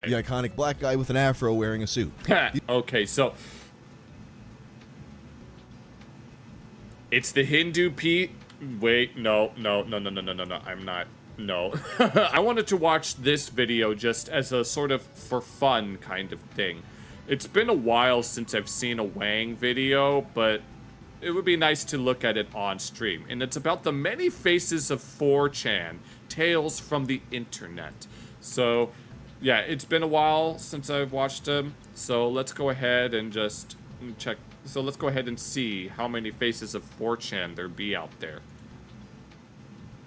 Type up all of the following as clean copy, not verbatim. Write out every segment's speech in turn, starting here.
The iconic black guy with an afro wearing a suit. Okay, so it's the Hindu Pete. Wait, no, I'm not. No. I wanted to watch this video just as a sort of for fun kind of thing. It's been a while since I've seen a Wang video, but it would be nice to look at it on stream. And it's about the many faces of 4chan, tales from the internet. So yeah, it's been a while since I've watched them, so let's go ahead and just check. So let's go ahead and see how many faces of 4chan there be out there.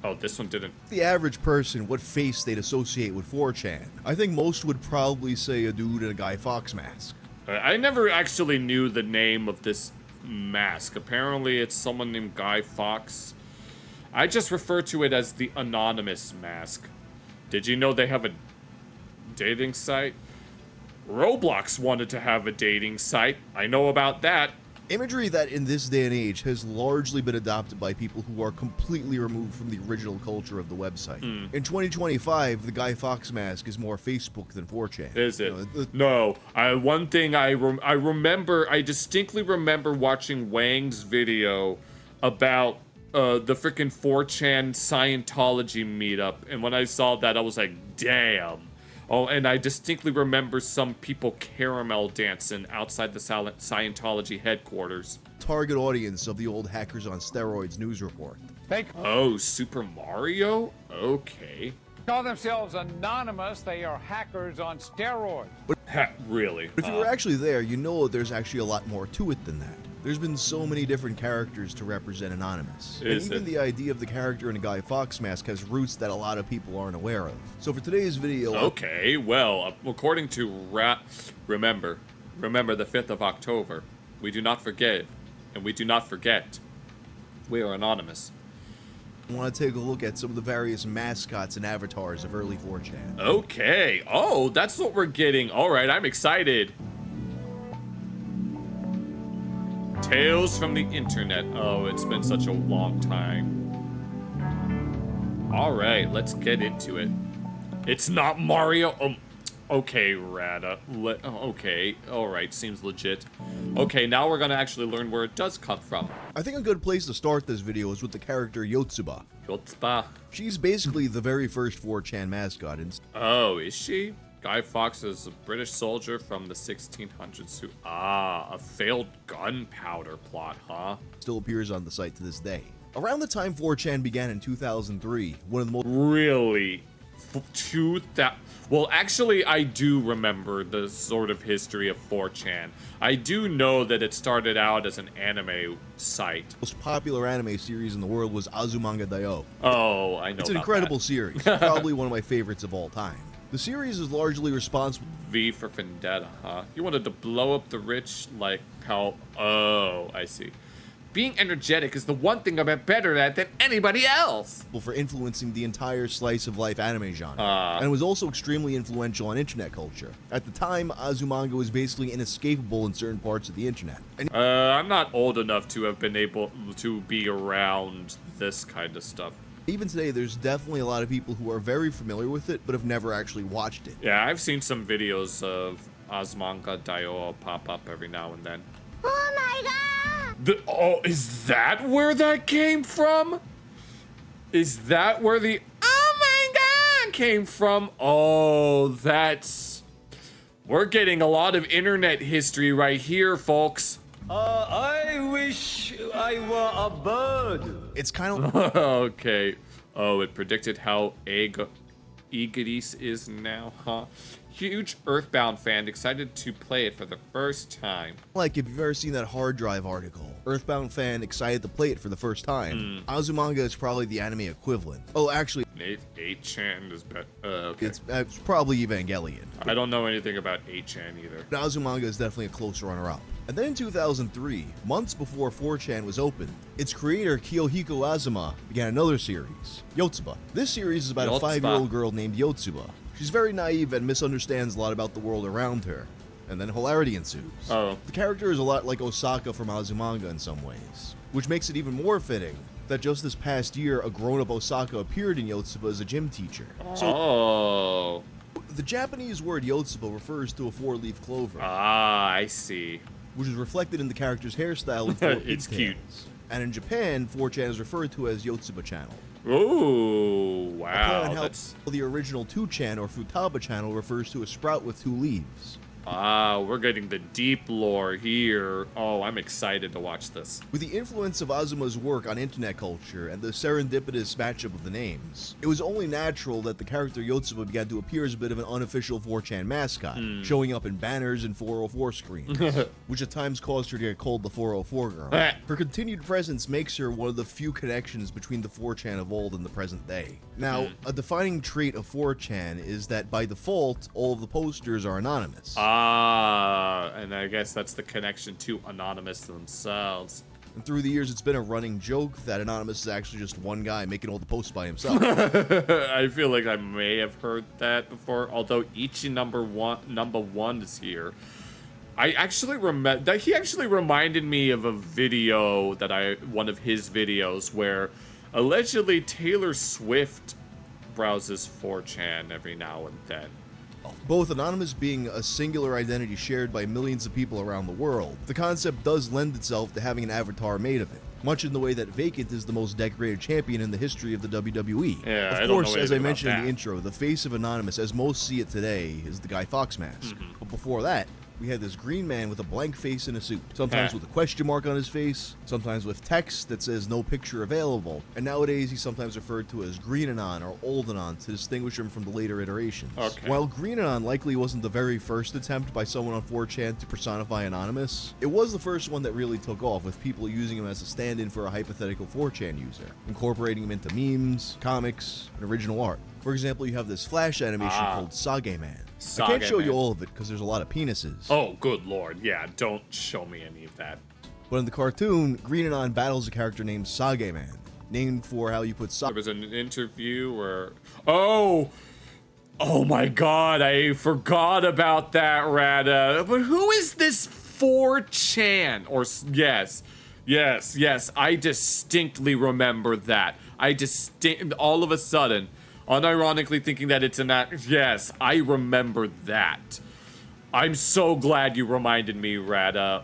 Oh, this one didn't. The average person, what face they'd associate with 4chan. I think most would probably say a dude in a Guy Fawkes mask. I never actually knew the name of this mask. Apparently it's someone named Guy Fawkes. I just refer to it as the anonymous mask. Did you know they have a dating site? Roblox wanted to have a dating site. I know about that. Imagery that in this day and age has largely been adopted by people who are completely removed from the original culture of the website. In 2025, the Guy Fawkes mask is more Facebook than 4chan. Is it? No. One thing I distinctly remember watching Wang's video about the frickin' 4chan Scientology meetup, and when I saw that, I was like, damn. Oh, and I distinctly remember some people caramel dancing outside the Scientology headquarters. Target audience of the old Hackers on Steroids news report. Oh, Super Mario? Okay. Call themselves anonymous. They are hackers on steroids. Really? But if you were actually there, you know there's actually a lot more to it than that. There's been so many different characters to represent Anonymous. And even the idea of the character in a Guy Fawkes mask has roots that a lot of people aren't aware of. So for today's video... Okay, well, according to remember the 5th of October. We do not forgive, and we do not forget. We are anonymous. I want to take a look at some of the various mascots and avatars of early 4chan. Okay. Oh, that's what we're getting. All right, I'm excited. Tales from the internet. Oh, it's been such a long time. All right, let's get into it. It's not Mario. Okay, Rada. Okay, all right, seems legit. Okay, now we're gonna actually learn where it does come from. I think a good place to start this video is with the character Yotsuba. Yotsuba. She's basically the very first 4chan mascot. Oh, is she? Guy Fawkes is a British soldier from the 1600s who... a failed gunpowder plot, huh? Still appears on the site to this day. Around the time 4chan began in 2003, one of the most... Really? Well, actually, I do remember the sort of history of 4chan. I do know that it started out as an anime site. Most popular anime series in the world was Azumanga Daioh. Oh, I know. It's an incredible series, probably one of my favorites of all time. The series is largely responsible... V for Vendetta, huh? You wanted to blow up the rich like how... Oh, I see. Being energetic is the one thing I'm better at than anybody else! ...for influencing the entire slice-of-life anime genre. And it was also extremely influential on internet culture. At the time, Azumanga was basically inescapable in certain parts of the internet. And I'm not old enough to have been able to be around this kind of stuff. Even today, there's definitely a lot of people who are very familiar with it, but have never actually watched it. Yeah, I've seen some videos of Azumanga Daioh pop up every now and then. Oh my god! Oh, is that where that came from? Is that where the oh my god came from? Oh, that's... We're getting a lot of internet history right here, folks. I wish I were a bird. It's kind of... Okay. Oh, it predicted how Ignis is now, huh? Huge Earthbound fan, excited to play it for the first time. Like, if you've ever seen that hard drive article, Earthbound fan excited to play it for the first time. Azumanga is probably the anime equivalent. Oh, actually... 8chan is better. Okay. It's probably Evangelion. I don't know anything about 8chan either. But Azumanga is definitely a close runner-up. And then in 2003, months before 4chan was opened, its creator Kiyohiko Azuma began another series, Yotsuba. This series is about a 5-year-old girl named Yotsuba. She's very naive and misunderstands a lot about the world around her. And then hilarity ensues. Oh. The character is a lot like Osaka from Azumanga in some ways, which makes it even more fitting that just this past year, a grown-up Osaka appeared in Yotsuba as a gym teacher. So, The Japanese word yotsuba refers to a 4-leaf clover. Ah, I see. Which is reflected in the character's hairstyle with 4 It's cute. And in Japan, 4chan is referred to as Yotsuba channel. Ooh, A play wow. on how the original 2chan or futaba channel refers to a sprout with 2 leaves. Ah, we're getting the deep lore here. Oh, I'm excited to watch this. With the influence of Azuma's work on internet culture and the serendipitous matchup of the names, it was only natural that the character Yotsuba began to appear as a bit of an unofficial 4chan mascot, showing up in banners and 404 screens, which at times caused her to get called the 404 girl. Her continued presence makes her one of the few connections between the 4chan of old and the present day. Now, a defining trait of 4chan is that by default, all of the posters are anonymous. Ah, and I guess that's the connection to Anonymous themselves. And through the years, it's been a running joke that Anonymous is actually just one guy making all the posts by himself. I feel like I may have heard that before, although Ichi number one is here. I actually remember that he actually reminded me of a video that one of his videos where allegedly Taylor Swift browses 4chan every now and then. Both Anonymous being a singular identity shared by millions of people around the world, the concept does lend itself to having an avatar made of it, much in the way that Vacant is the most decorated champion in the history of the WWE. Yeah, of course, as I mentioned in the intro, the face of Anonymous, as most see it today, is the Guy Fawkes mask. But before that, we had this green man with a blank face in a suit, sometimes with a question mark on his face, sometimes with text that says no picture available, and nowadays he's sometimes referred to as Green Anon or Old Anon to distinguish him from the later iterations. Okay. While Green Anon likely wasn't the very first attempt by someone on 4chan to personify Anonymous, it was the first one that really took off, with people using him as a stand-in for a hypothetical 4chan user, incorporating him into memes, comics, and original art. For example, you have this Flash animation called Sage Man. I can't show you all of it because there's a lot of penises. Oh, good lord. Yeah, don't show me any of that. But in the cartoon, Green Anon battles a character named Sage Man, named for how you put There was an interview where... Oh my god, I forgot about that, Rada. But who is this 4chan? Or, yes, I distinctly remember that. All of a sudden... unironically thinking that it's an act. Yes, I remember that. I'm so glad you reminded me, Rada.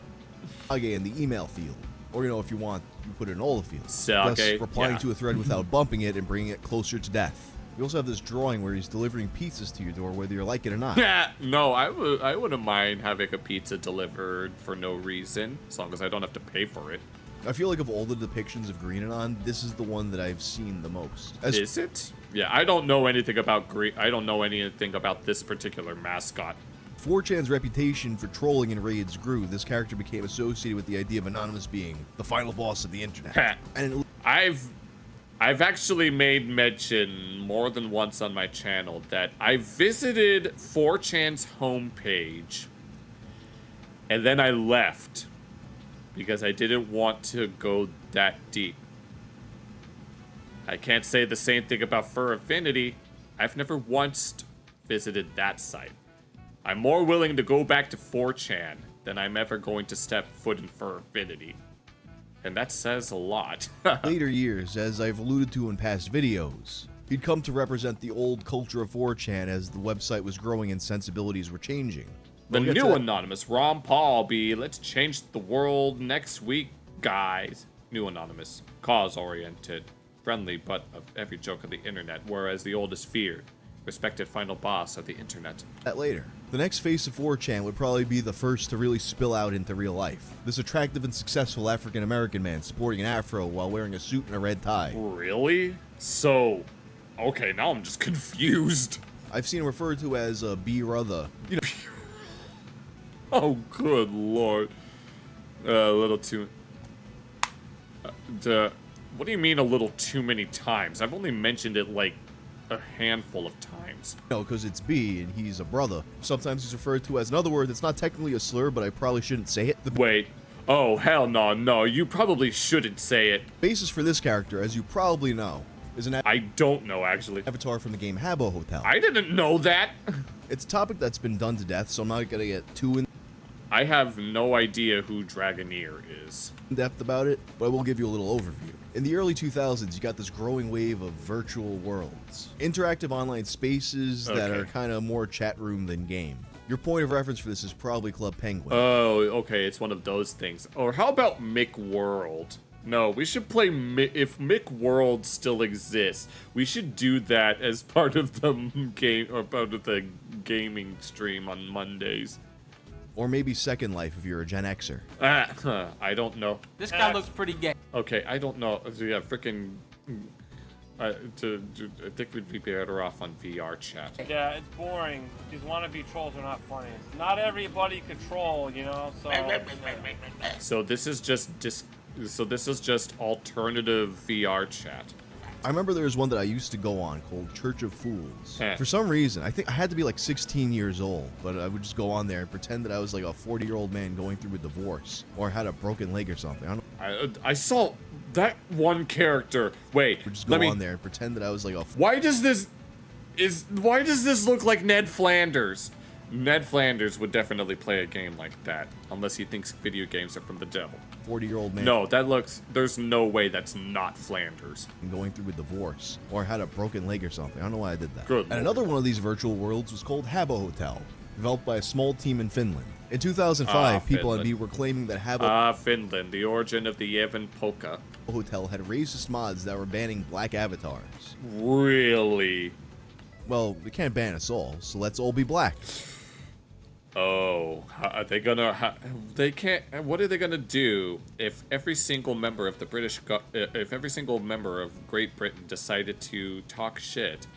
Sage in the email field. Or, if you want, you put it in all the fields. Sage, thus replying to a thread without bumping it and bringing it closer to death. You also have this drawing where he's delivering pizzas to your door, whether you like it or not. Yeah, no, I wouldn't mind having a pizza delivered for no reason, as long as I don't have to pay for it. I feel like of all the depictions of Green Anon, this is the one that I've seen the most. Is it? Yeah, I don't know anything about I don't know anything about this particular mascot. 4chan's reputation for trolling in raids grew. This character became associated with the idea of Anonymous being the final boss of the internet. And I've actually made mention more than once on my channel that I visited 4chan's homepage and then I left because I didn't want to go that deep. I can't say the same thing about Fur Affinity. I've never once visited that site. I'm more willing to go back to 4chan than I'm ever going to step foot in Fur Affinity. And that says a lot. later years, as I've alluded to in past videos, he'd come to represent the old culture of 4chan as the website was growing and sensibilities were changing. The new Anonymous, Ron Paul B. Let's change the world next week, guys. New Anonymous, cause-oriented, friendly butt of every joke of the internet, whereas the old is feared, respected final boss of the internet. That later. The next face of 4chan would probably be the first to really spill out into real life. This attractive and successful African-American man sporting an afro while wearing a suit and a red tie. Really? So, okay, now I'm just confused. I've seen him referred to as a B-Ruther. Oh, good lord. A little too... what do you mean a little too many times? I've only mentioned it like a handful of times. No, because it's B and he's a brother. Sometimes he's referred to as another word that's not technically a slur, but I probably shouldn't say it. The Wait. Oh, hell no, you probably shouldn't say it. basis for this character, as you probably know, is an I don't know, actually. avatar from the game Habbo Hotel. I didn't know that. It's a topic that's been done to death, so I'm not gonna get too I have no idea who Dragoneer is. in depth about it, but I will give you a little overview. In the early 2000s, you got this growing wave of virtual worlds. Interactive online spaces that are kind of more chat room than game. Your point of reference for this is probably Club Penguin. Oh, okay, it's one of those things. Or how about McWorld? No, we should play if McWorld still exists. We should do that as part of the game or part of the gaming stream on Mondays. Or maybe Second Life if you're a Gen Xer. I don't know. This guy looks pretty gay. Okay, I don't know. Yeah, freaking. I think we'd be better off on VR chat. Yeah, it's boring. These wannabe trolls are not funny. Not everybody could troll, you know. So this is just alternative VR chat. I remember there was one that I used to go on called Church of Fools. For some reason, I think I had to be like 16 years old, but I would just go on there and pretend that I was like a 40-year-old man going through a divorce or had a broken leg or something. I don't know. I saw that one character. Wait, would just go on there and pretend that I was like a. Why does this look like Ned Flanders? Ned Flanders would definitely play a game like that, unless he thinks video games are from the devil. 40-year-old man. No, there's no way that's not Flanders. Going through a divorce or had a broken leg or something. I don't know why I did that. Good And Lord. another one of these virtual worlds was called Habbo Hotel, developed by a small team in Finland. In 2005, people on Beat were claiming that Habbo Finland, the origin of the Evan Polka. Hotel had racist mods that were banning black avatars. Really? Well, we can't ban us all, so let's all be black. Oh, are they gonna? They can't. What are they gonna do if every single member of the if every single member of Great Britain decided to talk shit?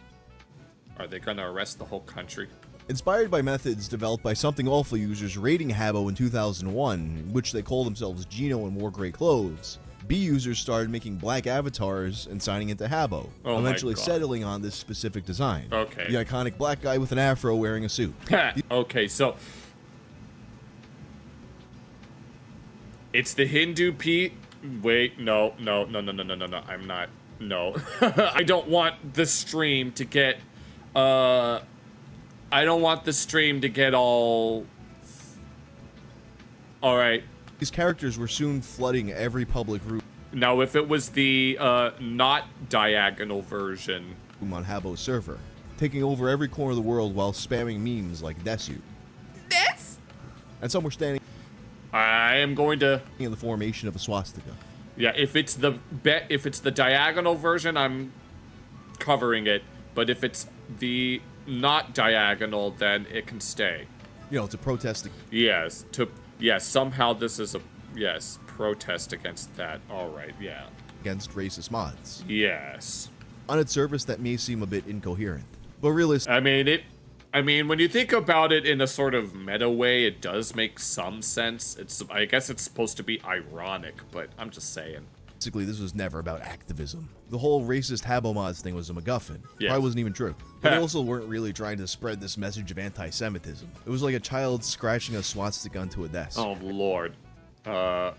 Are they gonna arrest the whole country? Inspired by methods developed by Something Awful users raiding Habbo in 2001, in which they called themselves Gino and wore gray clothes, B users started making black avatars and signing into Habbo, eventually settling on this specific design. Okay. The iconic black guy with an afro wearing a suit. Okay, so it's the Hindu Pete. Wait, no, I'm not. No. I don't want the stream to get I don't want the stream to get all right. These characters were soon flooding every public room Now, if it was the not diagonal version on Habbo's server, taking over every corner of the world while spamming memes like Desu. this, And some were standing I am going to. in the formation of a swastika. Yeah, if it's the diagonal version, I'm covering it. But if it's the not diagonal, then it can stay. You know, to protest. Yes, somehow this is a protest against that. All right, yeah. Against racist mods. Yes. On its surface, that may seem a bit incoherent, but realistically, I mean, when you think about it in a sort of meta way, it does make some sense. I guess it's supposed to be ironic, but I'm just saying. this was never about activism. The whole racist Habbo mods thing was a MacGuffin. Yeah. Probably wasn't even true. But they also weren't really trying to spread this message of anti-Semitism. It was like a child scratching a swastika onto a desk. Oh, Lord. I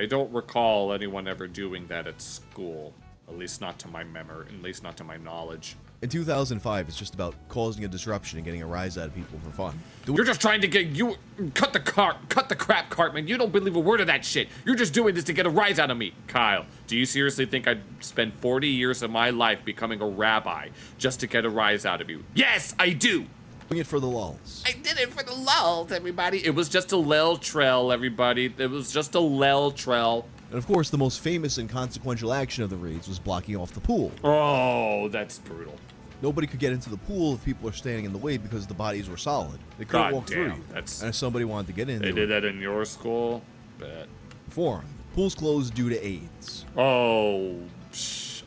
don't recall anyone ever doing that at school. At least not to my memory. At least not to my knowledge. In 2005, it's just about causing a disruption and getting a rise out of people for fun. You're just trying to get you cut the crap, Cartman. You don't believe a word of that shit. You're just doing this to get a rise out of me. Kyle, do you seriously think I'd spend 40 years of my life becoming a rabbi just to get a rise out of you? Yes, I do. Doing it for the lulz. I did it for the lulz, everybody. It was just a lel trail, everybody. It was just a lel trail. And of course, the most famous and consequential action of the raids was blocking off the pool. Oh, that's brutal. Nobody could get into the pool if people are standing in the way because the bodies were solid. They couldn't walk through. And if somebody wanted to get in, they did that in your school? Bet. Foreign. Pools closed due to AIDS. Oh,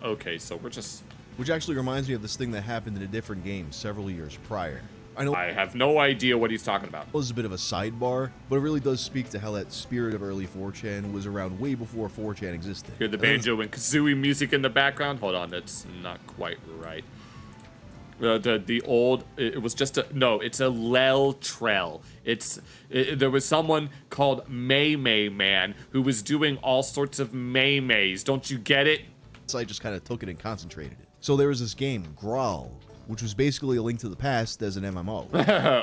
okay, so we're just... Which actually reminds me of this thing that happened in a different game several years prior. I have no idea what he's talking about. It was a bit of a sidebar, but it really does speak to how that spirit of early 4chan was around way before 4chan existed. Hear the banjo and kazooie music in the background? Hold on, that's not quite right. It was just it's a lel trail. There was someone called May Man who was doing all sorts of Mays. Don't you get it? So I just kind of took it and concentrated it. So there was this game, Graal, which was basically a Link to the Past as an MMO.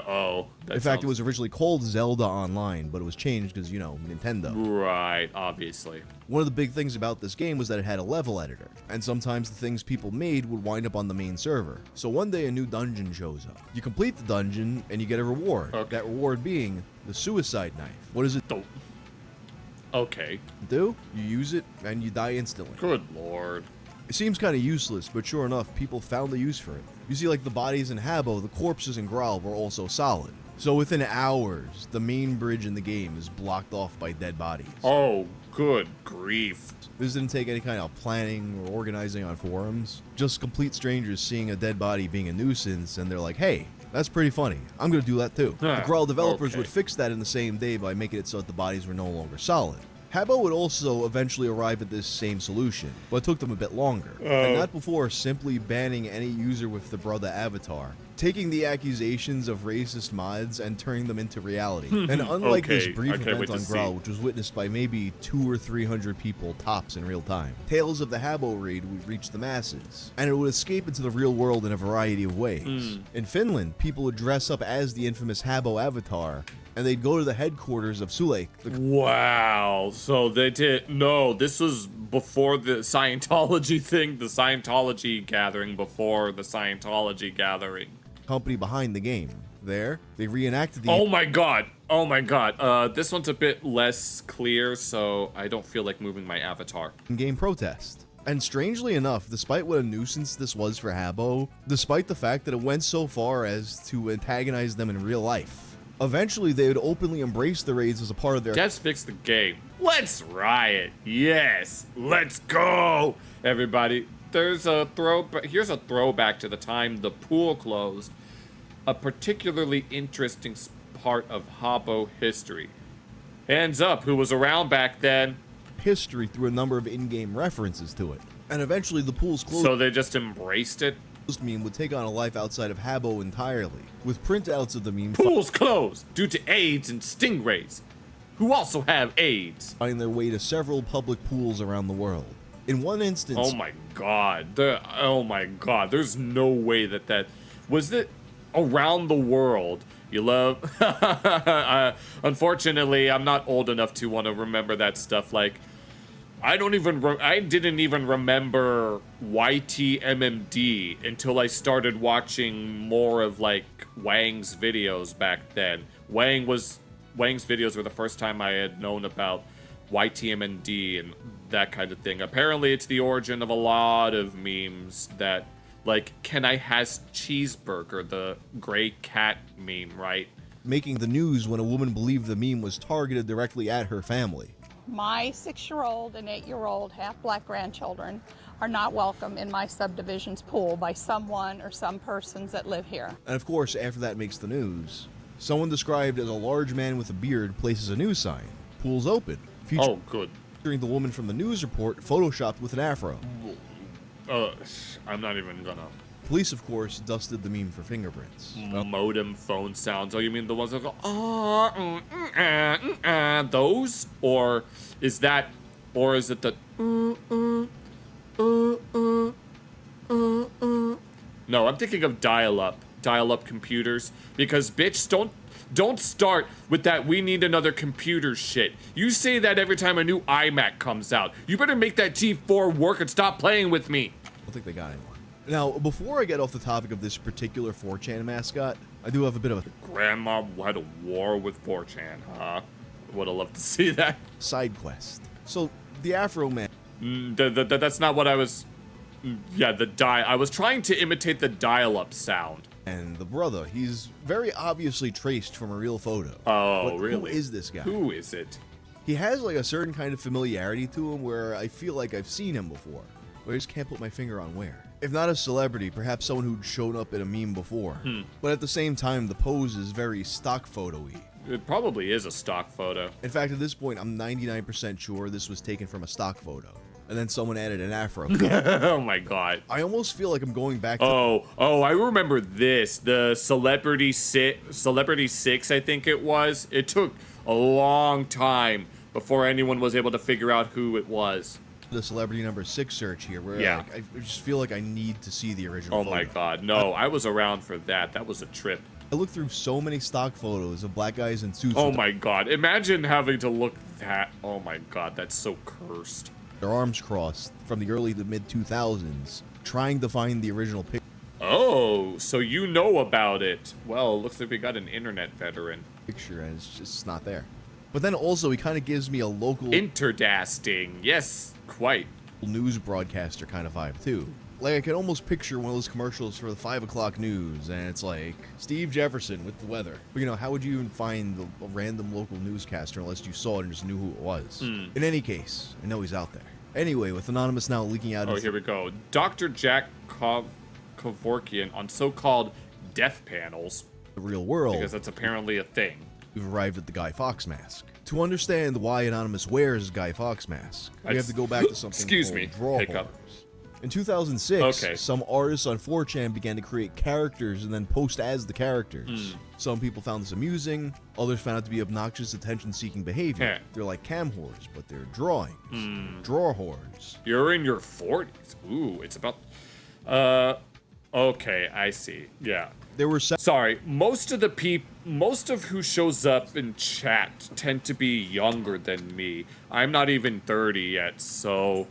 Oh. In fact, it was originally called Zelda Online, but it was changed because, you know, Nintendo. Right, obviously. One of the big things about this game was that it had a level editor, and sometimes the things people made would wind up on the main server. So one day a new dungeon shows up. You complete the dungeon, and you get a reward. Okay. That reward being the suicide knife. What does it Okay. do? You use it, and you die instantly. Good lord. It seems kind of useless, but sure enough, people found the use for it. You see, like the bodies in Habbo, the corpses in Growl were also solid. So within hours, the main bridge in the game is blocked off by dead bodies. Oh, good grief. This didn't take any kind of planning or organizing on forums. Just complete strangers seeing a dead body being a nuisance, and they're like, hey, that's pretty funny. I'm gonna do that too. The Growl developers would fix that in the same day by making it so that the bodies were no longer solid. Habbo would also eventually arrive at this same solution, but it took them a bit longer, and not before simply banning any user with the brother avatar, taking the accusations of racist mods and turning them into reality. And unlike this brief event on Growl, which was witnessed by maybe 200 or 300 people tops in real time, tales of the Habbo raid would reach the masses, and it would escape into the real world in a variety of ways. In Finland, people would dress up as the infamous Habbo avatar, and they'd go to the headquarters of Sulek. Wow. So they did. No, this was before the Scientology thing, the Scientology gathering before the Scientology gathering. Company behind the game. There, they reenacted the. Oh my god. Oh my god. This one's a bit less clear, so I don't feel like moving my avatar. Game protest. And strangely enough, despite what a nuisance this was for Habbo, despite the fact that it went so far as to antagonize them in real life, eventually, they would openly embrace the raids as a part of their. Let's fix the game. Let's riot. Yes. Let's go, everybody. Here's a throwback to the time the pool closed. A particularly interesting part of Habbo history. Hands up, who was around back then? History through a number of in-game references to it. And eventually, the pools closed. So they just embraced it? Meme would take on a life outside of Habbo entirely, with printouts of the meme. Pools closed due to AIDS and stingrays, who also have AIDS. Finding their way to several public pools around the world. In one instance. Oh my god. Oh my god. There's no way that was it around the world. You love. Unfortunately, I'm not old enough to want to remember that stuff. Like, I didn't even remember YTMMD until I started watching more of like Wang's videos back then. Wang's videos were the first time I had known about YTMMD and that kind of thing. Apparently, it's the origin of a lot of memes that, like, can I has cheeseburger, the gray cat meme, right? Making the news when a woman believed the meme was targeted directly at her family. My 6-year-old and 8-year-old half-black grandchildren are not welcome in my subdivision's pool by someone or some persons that live here. And of course, after that makes the news, someone described as a large man with a beard places a news sign. Pool's open. Oh, good. Featuring the woman from the news report, photoshopped with an afro. I'm not even gonna. Police, of course, dusted the meme for fingerprints. Modem phone sounds. Oh, you mean the ones that go, those? Or is it the, No, I'm thinking of dial-up computers, because bitch, don't start with that we need another computer shit. You say that every time a new iMac comes out. You better make that G4 work and stop playing with me. I don't think they got anyone. Now, before I get off the topic of this particular 4chan mascot, I do have a bit of a Grandma had a war with 4chan, huh? Would have loved to see that. Side quest. So, the Afro Man. That's not what I was. Yeah, I was trying to imitate the dial-up sound. And the brother, he's very obviously traced from a real photo. Oh, but really? Who is this guy? Who is it? He has like a certain kind of familiarity to him where I feel like I've seen him before, but I just can't put my finger on where. If not a celebrity, perhaps someone who'd shown up in a meme before. But at the same time, the pose is very stock photo-y. It probably is a stock photo. In fact, at this point, I'm 99% sure this was taken from a stock photo. And then someone added an afro. Oh my god. I almost feel like I'm going back to... Oh, I remember this. The Celebrity 6, I think it was. It took a long time before anyone was able to figure out who it was. The celebrity number 6 search here, where Yeah. like, I just feel like I need to see the original Oh photo. my god, no, I was around for that. That was a trip. I looked through so many stock photos of black guys in suits Oh with my god, imagine having to look that. Oh my god, that's so cursed. their arms crossed from the early to mid 2000s, trying to find the original Oh, so you know about it. Well, looks like we got an internet veteran. picture, and it's just not there. But then also, he kind of gives me a local Interdasting, yes, quite. news broadcaster kind of vibe too. Like, I can almost picture one of those commercials for the 5 o'clock news, and it's like Steve Jefferson with the weather. But you know, how would you even find a random local newscaster unless you saw it and just knew who it was? In any case, I know he's out there. Anyway, with Anonymous now leaking out. Oh, here we go. Dr. Jack Kevorkian on so-called death panels, the real world, because that's apparently a thing. we've arrived at the Guy Fawkes mask. To understand why Anonymous wears Guy Fawkes mask, we have to go back to something Excuse called me, draw hiccup. horrors. In 2006, Okay. some artists on 4chan began to create characters and then post as the characters. Some people found this amusing, others found it to be obnoxious attention-seeking behavior. Heh. They're like cam whores, but they're drawings. Draw whores. You're in your 40s. Ooh, it's about... Okay, I see. Yeah. There were Sorry, most of who shows up in chat tend to be younger than me. I'm not even 30 yet, so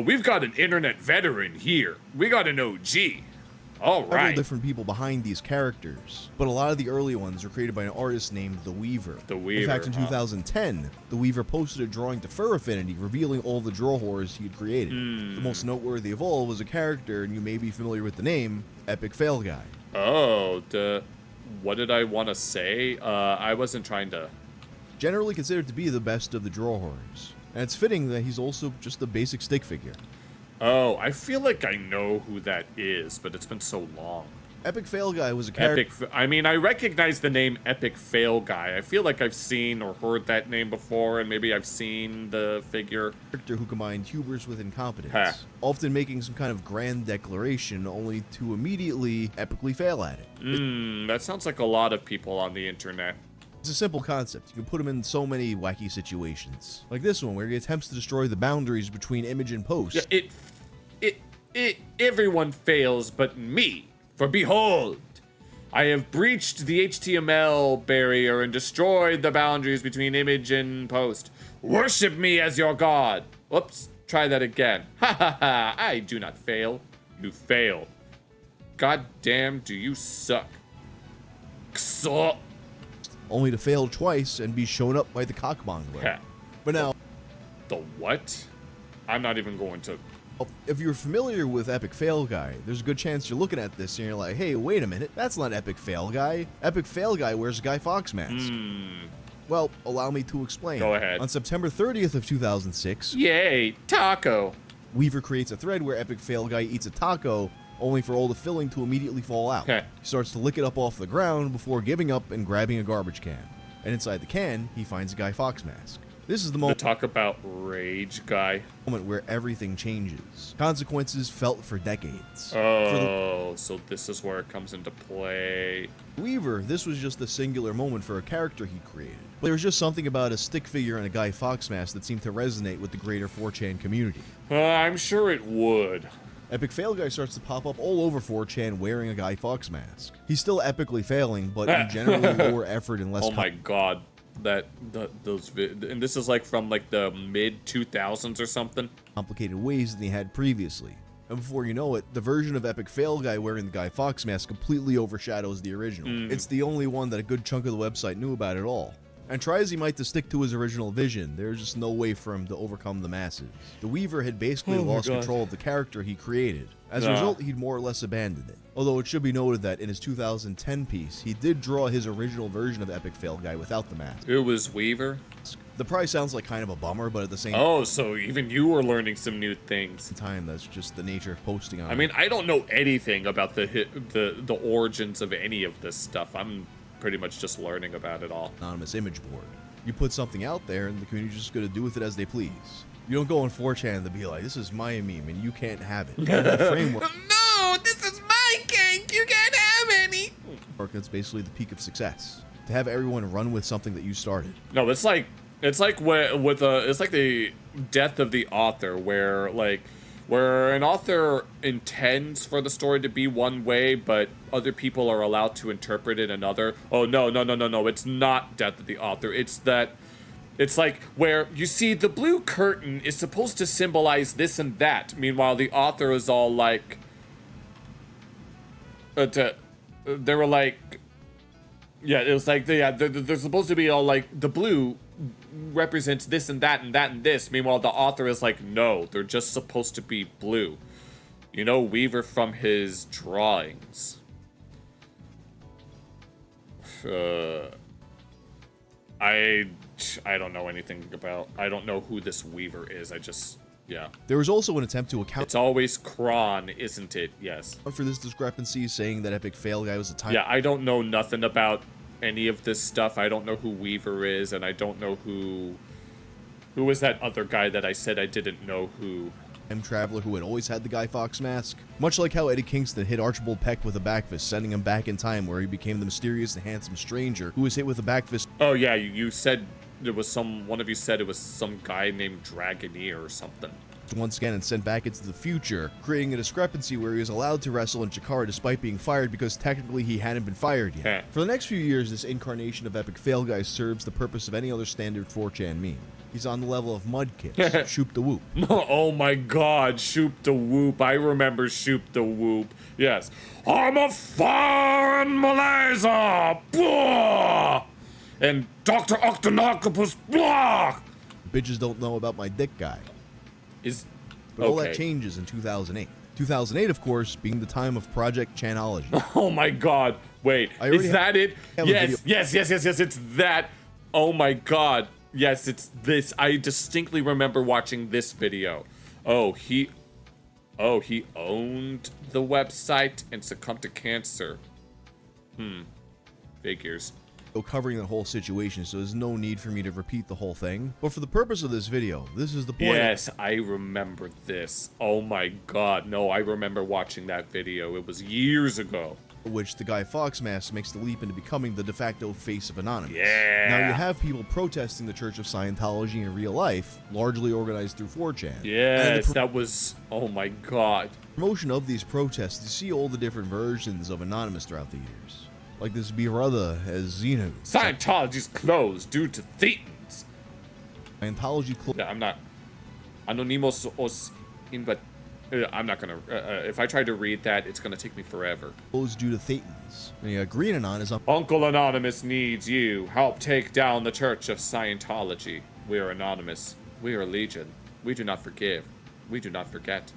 we've got an internet veteran here. We got an OG. All several right. different people behind these characters, but a lot of the early ones were created by an artist named The Weaver. The Weaver, In fact, in huh? 2010, The Weaver posted a drawing to Fur Affinity revealing all the draw horrors he had created. The most noteworthy of all was a character, and you may be familiar with the name, Epic Fail Guy. Oh, what did I want to say? I wasn't trying to... Generally considered to be the best of the draw horrors. And it's fitting that he's also just a basic stick figure. Oh, I feel like I know who that is, but it's been so long. Epic Fail Guy was a character. I mean, I recognize the name Epic Fail Guy. I feel like I've seen or heard that name before, and maybe I've seen the figure. Who combined hubris with incompetence, Huh. often making some kind of grand declaration only to immediately epically fail at it. That sounds like a lot of people on the internet. It's a simple concept. You can put him in so many wacky situations. Like this one, where he attempts to destroy the boundaries between image and post. Yeah, everyone fails but me. For behold, I have breached the HTML barrier and destroyed the boundaries between image and post. Worship me as your god. Whoops, try that again. Ha ha ha, I do not fail. You fail. God damn, do you suck. Kso. Only to fail twice and be shown up by the cockmongler. Heh. But now, The what? I'm not even going to... if you're familiar with Epic Fail Guy, there's a good chance you're looking at this and you're like, hey, wait a minute, that's not Epic Fail Guy. Epic Fail Guy wears a Guy Fawkes mask. Well, allow me to explain. Go ahead. On September 30th of 2006, Yay, taco. Weaver creates a thread where Epic Fail Guy eats a taco, only for all the filling to immediately fall out. Heh. He starts to lick it up off the ground before giving up and grabbing a garbage can. And inside the can, he finds a Guy Fawkes mask. This is the moment Talk about rage, guy. where everything changes. Consequences felt for decades. Oh, so this is where it comes into play. Weaver, this was just a singular moment for a character he created. But there was just something about a stick figure and a Guy Fawkes mask that seemed to resonate with the greater 4chan community. I'm sure it would. Epic Fail Guy starts to pop up all over 4chan wearing a Guy Fawkes mask. He's still epically failing, but in generally lower effort and less... Oh my god. And this is like from like the mid 2000s or something. complicated ways than he had previously. And before you know it, the version of Epic Fail Guy wearing the Guy Fawkes mask completely overshadows the original. It's the only one that a good chunk of the website knew about at all. And try as he might to stick to his original vision, there's just no way for him to overcome the masses. The Weaver had basically lost control of the character he created. As a result, he'd more or less abandoned it. Although it should be noted that in his 2010 piece, he did draw his original version of Epic Fail Guy without the mask. It was Weaver. The price sounds like kind of a bummer, but at the same Oh, so even you were learning some new things. time, that's just the nature of posting on I mean, I don't know anything about the origins of any of this stuff. I'm pretty much just learning about it all. anonymous image board. You put something out there and the community's just going to do with it as they please. You don't go on 4chan to be like, this is my meme and you can't have it. The framework No, this is my cake. You can't have any. that's basically the peak of success. To have everyone run with something that you started. No, it's like It's like it's like the death of the author, where an author intends for the story to be one way, but other people are allowed to interpret it another. Oh no, it's not death of the author. It's like where you see the blue curtain is supposed to symbolize this and that. Meanwhile, the author is all like, they were like, yeah, it was like they're supposed to be all like the blue represents this and that and that and this. Meanwhile, the author is like, no, they're just supposed to be blue. You know, Weaver from his drawings. I don't know anything about. I don't know who this Weaver is. Yeah. There was also an attempt to account. It's always Kron, isn't it? Yes. For this discrepancy, saying that Epic Fail Guy was a time. Yeah, I don't know nothing about any of this stuff. I don't know who Weaver is, and I don't know who was that other guy that I said I didn't know who. Time traveler who had always had the Guy Fawkes mask. Much like how Eddie Kingston hit Archibald Peck with a back fist, sending him back in time where he became the mysterious and handsome stranger who was hit with a back fist. Oh yeah, you said there was one of you said it was some guy named Dragoneer or something. Once again and sent back into the future, creating a discrepancy where he was allowed to wrestle in Chikara despite being fired because technically he hadn't been fired yet. For the next few years, this incarnation of Epic Fail Guy serves the purpose of any other standard 4chan meme. He's on the level of Mudkip, Shoop the Whoop. Oh my god, Shoop the Whoop. I remember Shoop the Whoop. Yes. I'm a foreign Malaysia! Blah! And Dr. Octonoctopus, blah! Bitches don't know about my dick guy. But all that changes in 2008. 2008, of course, being the time of Project Chanology. Oh my god. Wait, is that it? Yes, it's that. Oh my god. Yes, it's this. I distinctly remember watching this video. Oh, he owned the website and succumbed to cancer. Figures. Covering the whole situation, so there's no need for me to repeat the whole thing. But for the purpose of this video, this is the point. Yes, I remember this. Oh my god, no, I remember watching that video. It was years ago. Which the Guy Fawkes mask makes the leap into becoming the de facto face of Anonymous. Yeah. Now you have people protesting the Church of Scientology in real life, largely organized through 4chan. Yes, that was, oh my god. Promotion of these protests, you see all the different versions of Anonymous throughout the years. Like this brother as Xeno. Scientology's closed due to Thetans. Scientology closed. Yeah, I'm not. Anonymous os in, but I'm not gonna. If I try to read that, it's gonna take me forever. Closed due to Thetans. And yeah, Green Anon is up. Uncle Anonymous needs you. Help take down the Church of Scientology. We are Anonymous. We are Legion. We do not forgive. We do not forget.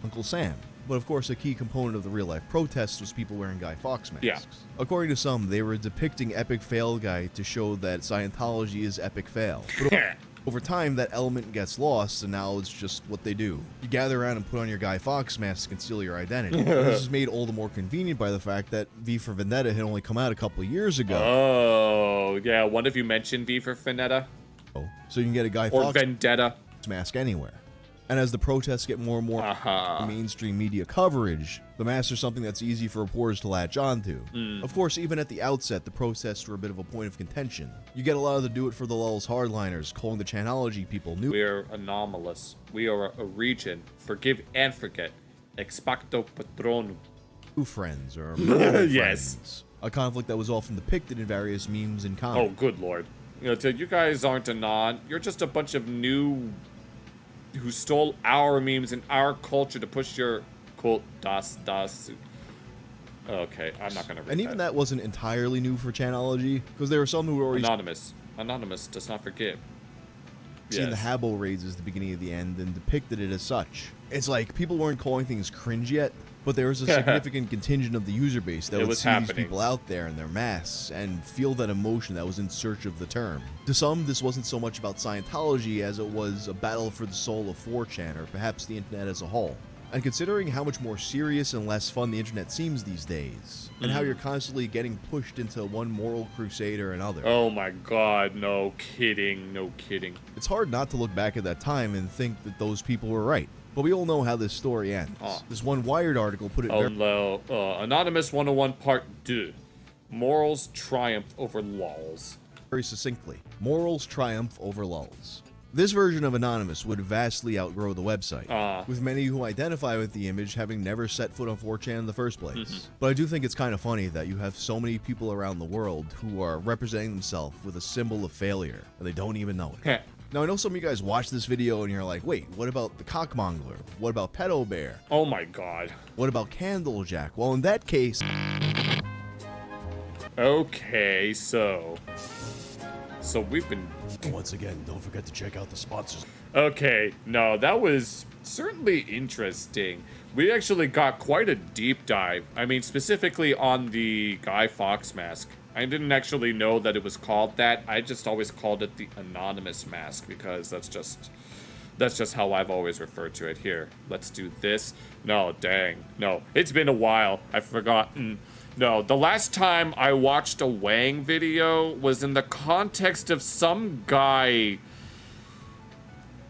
Uncle Sam. But of course, a key component of the real-life protests was people wearing Guy Fawkes masks. Yeah. According to some, they were depicting Epic Fail Guy to show that Scientology is epic fail. But over time, that element gets lost, and now it's just what they do. You gather around and put on your Guy Fawkes mask to conceal your identity. This is made all the more convenient by the fact that V for Vendetta had only come out a couple of years ago. Oh, yeah. One of you mentioned V for Vendetta? So you can get a Guy Or Fawkes Vendetta. mask anywhere. And as the protests get more and more mainstream media coverage, the masks are something that's easy for reporters to latch onto. Of course, even at the outset, the protests were a bit of a point of contention. You get a lot of the do it for the lulz hardliners calling the Chanology people new. We are anomalous. We are a region. Forgive and forget. Expecto patronum. New friends or yes. friends. A conflict that was often depicted in various memes and Oh, comics. good lord. You know, you guys aren't Anon. You're just a bunch of new who stole our memes and our culture to push your cult das. Okay, I'm not gonna read And even that wasn't entirely new for Chanology, because there were some who were already Anonymous does not forgive. seen the Habbo raids as the beginning of the end and depicted it as such. It's like people weren't calling things cringe yet, but there was a significant contingent of the user base that would see these people out there in their masks and feel that emotion that was in search of the term. To some, this wasn't so much about Scientology as it was a battle for the soul of 4chan, or perhaps the internet as a whole. And considering how much more serious and less fun the internet seems these days, and how you're constantly getting pushed into one moral crusade or another. Oh my god, no kidding, no kidding. It's hard not to look back at that time and think that those people were right. But we all know how this story ends. This one Wired article put it Anonymous 101 Part 2. Morals triumph over lulz. very succinctly. Morals triumph over lulls. This version of Anonymous would vastly outgrow the website, with many who identify with the image having never set foot on 4chan in the first place. But I do think it's kind of funny that you have so many people around the world who are representing themselves with a symbol of failure, and they don't even know it. Now, I know some of you guys watch this video and you're like, wait, what about the cockmongler? What about pedo bear? Oh my god. What about candle jack? Well, in that case... Okay, so we've been... Once again, don't forget to check out the sponsors. Okay, no, that was certainly interesting. We actually got quite a deep dive. I mean, specifically on the Guy Fawkes mask. I didn't actually know that it was called that. I just always called it the Anonymous mask because that's just how I've always referred to it. Here, let's do this. No, dang. No, it's been a while. I've forgotten. No, the last time I watched a Wang video was in the context of some guy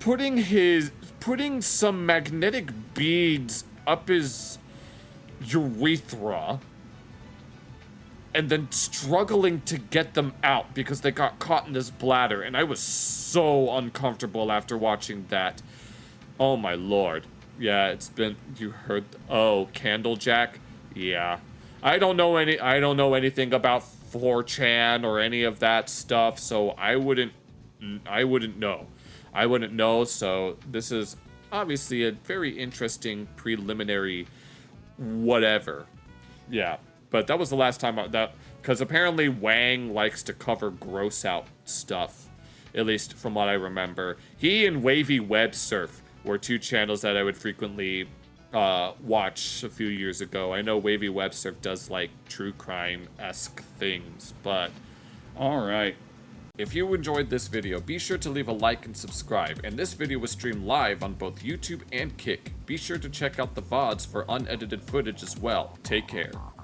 putting some magnetic beads up his urethra and then struggling to get them out because they got caught in his bladder, and I was so uncomfortable after watching that. Oh my lord. Yeah, it's been, you heard, oh, Candle Jack? Yeah. I don't know anything about 4chan or any of that stuff, so I wouldn't know. I wouldn't know, so this is obviously a very interesting preliminary whatever. Yeah, but that was the last time because apparently Wang likes to cover gross out stuff, at least from what I remember. He and Wavy Web Surf were two channels that I would frequently watch a few years ago. I know Wavy Web Surf does like true crime-esque things, but alright. If you enjoyed this video, be sure to leave a like and subscribe, and this video was streamed live on both YouTube and Kick. Be sure to check out the VODs for unedited footage as well. Take care.